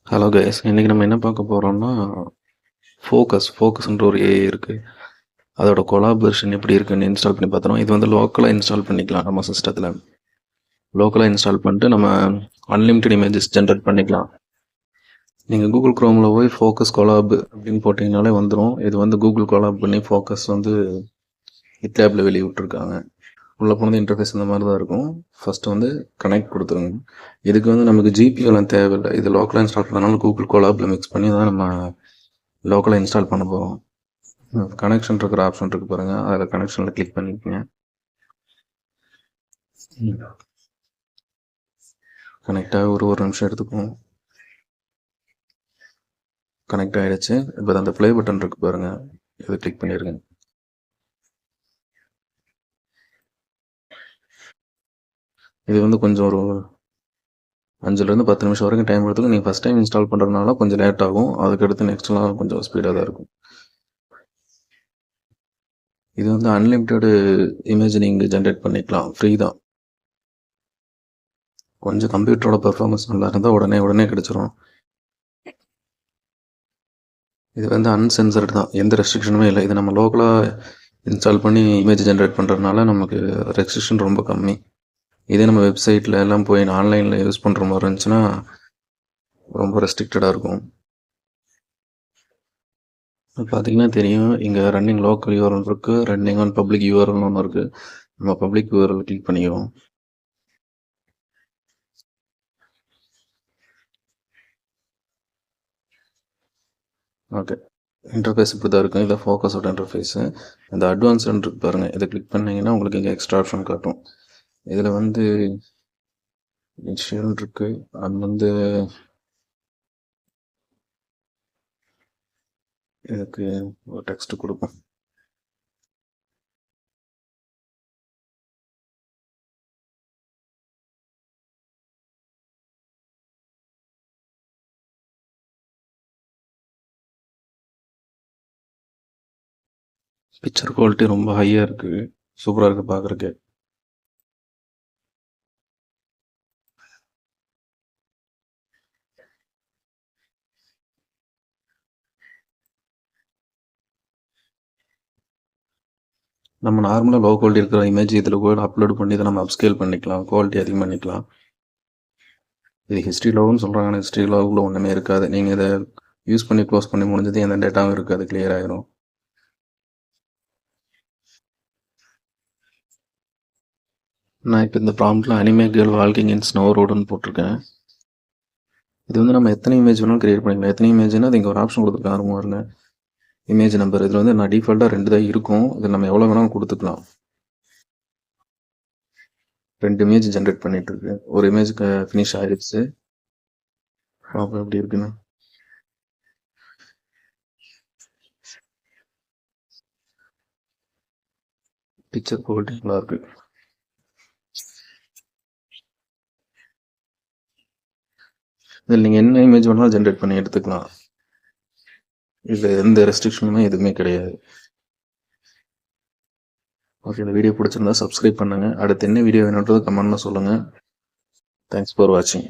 Hello guys, இன்றைக்கி நம்ம என்ன பார்க்க போகிறோம்னா ஃபோக்கஸ்ன்ற ஒரு ஏஐ இருக்குது. அதோட கொலாபரேஷன் எப்படி இருக்குன்னு இன்ஸ்டால் பண்ணி பார்த்துறோம். இது வந்து லோக்கலாக இன்ஸ்டால் பண்ணிக்கலாம். நம்ம சிஸ்டத்தில் லோக்கலாக இன்ஸ்டால் பண்ணிட்டு நம்ம அன்லிமிட்டெட் இமேஜஸ் ஜென்ரேட் பண்ணிக்கலாம். நீங்கள் கூகுள் க்ரோமில் போய் ஃபோக்கஸ் கொலாப் அப்படின்னு போட்டிங்கனாலே வந்துடும். இது வந்து கூகுள் கொலாப் பண்ணி ஃபோக்கஸ் வந்து GitLabல வெளியே விட்டுருக்காங்க. உள்ள போனது இன்டர்ஃபேஸ் இந்த மாதிரி தான் இருக்கும். ஃபஸ்ட்டு வந்து கனெக்ட் கொடுத்துருங்க. இதுக்கு வந்து நமக்கு ஜிபிஎல்லாம் தேவையில்லை. இது லோக்கலாக இன்ஸ்டால் பண்ணனால கூகுள் கொலாபில் மிக்ஸ் பண்ணி தான் நம்ம லோக்கலாக இன்ஸ்டால் பண்ண போகிறோம். கனெக்ஷன் இருக்கிற ஆப்ஷன் இருக்குது பாருங்கள், அதில் கனெக்ஷனில் கிளிக் பண்ணிக்கோங்க. கனெக்டாக ஒரு நிமிஷம் எடுத்துக்கும். கனெக்ட் ஆகிடுச்சு. இப்போ அந்த ப்ளே பட்டன் இருக்குது பாருங்கள், இதை கிளிக் பண்ணிடுங்க. இது வந்து கொஞ்சம் ஒரு 5லேருந்து 10 நிமிஷம் வரைக்கும் டைம் எடுத்துக்கும். நீங்கள் ஃபஸ்ட் டைம் இன்ஸ்டால் பண்ணுறதுனால கொஞ்சம் லேட் ஆகும். அதுக்கடுத்து நெக்ஸ்ட்லாம் கொஞ்சம் ஸ்பீடாக தான் இருக்கும். இது வந்து அன்லிமிட்டெடு இமேஜ் நீங்கள் ஜென்ரேட் பண்ணிக்கலாம், ஃப்ரீ தான். கொஞ்சம் கம்ப்யூட்டரோட பெர்ஃபார்மன்ஸ் நல்லா இருந்தால் உடனே கிடச்சிரும். இது வந்து அன்சென்சர்டு தான், எந்த ரெஸ்ட்ரிக்ஷனுமே இல்லை. இது நம்ம லோக்கலாக இன்ஸ்டால் பண்ணி இமேஜ் ஜென்ரேட் பண்ணுறதுனால நமக்கு ரெஸ்ட்ரிக்ஷன் ரொம்ப கம்மி. இதே நம்ம வெப்சைட்டில் எல்லாம் போய் ஆன்லைனில் யூஸ் பண்ணுற மாதிரி இருந்துச்சுன்னா ரொம்ப ரெஸ்ட்ரிக்டடாக இருக்கும். பார்த்தீங்கன்னா தெரியும், இங்கே ரன்னிங் லோக்கல் யூஆர்எல் இருக்குது, ரன்னிங் ஆன் பப்ளிக் யூஆர்எல்னு ஒன்று இருக்குது. நம்ம பப்ளிக் யூஆர்எல் கிளிக் பண்ணிக்குவோம். ஓகே, இன்டர்ஃபேஸ் இப்படி தான் இருக்கும். இதில் ஃபோக்கஸோட இன்டர்ஃபேஸு. இந்த அட்வான்ஸ்ன்னு இருக்கு பாருங்கள், இதை கிளிக் பண்ணிங்கன்னா உங்களுக்கு இங்கே எக்ஸ்ட்ரா ஆப்ஷன் காட்டும். இதில் வந்து இன்ஷியல் இருக்குது, அது வந்து இதுக்கு ஒரு டெக்ஸ்ட் கொடுக்கும். பிக்சர் குவாலிட்டி ரொம்ப ஹையாக இருக்குது, சூப்பராக இருக்குது பார்க்குறக்கு. நம்ம நார்மலாக லோ குவாலிட்டி இருக்கிற இமேஜ் இதில் கூட அப்லோட் பண்ணி இதை நம்ம அப்ஸ்கேல் பண்ணிக்கலாம், குவாலிட்டி அதிகம் பண்ணிக்கலாம். இது ஹிஸ்ட்ரி லோவுன்னு சொல்கிறாங்க, ஆனால் ஹிஸ்ட்ரி லோவில் ஒன்றுமே இருக்காது. நீங்கள் இதை யூஸ் பண்ணி க்ளோஸ் பண்ணி முடிஞ்சது எந்த டேட்டாவும் இருக்காது, கிளியர் ஆகிரும். நான் இப்போ இந்த ப்ராம்ப்டில் அனிமே கேர்ள் வால்கிங் இன் ஸ்னோ ரோடுன்னு போட்டிருக்கேன். இது வந்து நம்ம எத்தனை இமேஜ் வேணாலும் கிரியேட் பண்ணிக்கலாம். எத்தனை இமேஜ்னா அது இங்கே ஒரு ஆப்ஷன் கொடுத்துருக்கேன், ஆர்வம் வருங்க, இமேஜ் நம்பர். இதில் வந்து நான் டிஃபால்ட்டாக 2 தான் இருக்கும். இதில் நம்ம எவ்வளோ வேணாலும் கொடுத்துக்கலாம். 2 இமேஜ் ஜென்ரேட் பண்ணிட்டு இருக்கு. ஒரு இமேஜ் ஃபினிஷ் ஆயிடுச்சு. பார்ப்போம் எப்படி இருக்குன்னு. பிக்சர் குவாலிட்டி நல்லா இருக்கு. இதில் நீங்கள் என்ன இமேஜ் வேணாலும் ஜென்ரேட் பண்ணி எடுத்துக்கலாம். இதில் எந்த ரெஸ்ட்ரிக்ஷனுமே எதுவுமே கிடையாது. ஓகே, இந்த வீடியோ பிடிச்சிருந்தா சப்ஸ்கிரைப் பண்ணுங்கள். அடுத்து என்ன வீடியோ வேணுன்றது கமெண்ட்ல சொல்லுங்கள். தேங்க்ஸ் ஃபார் வாட்சிங்.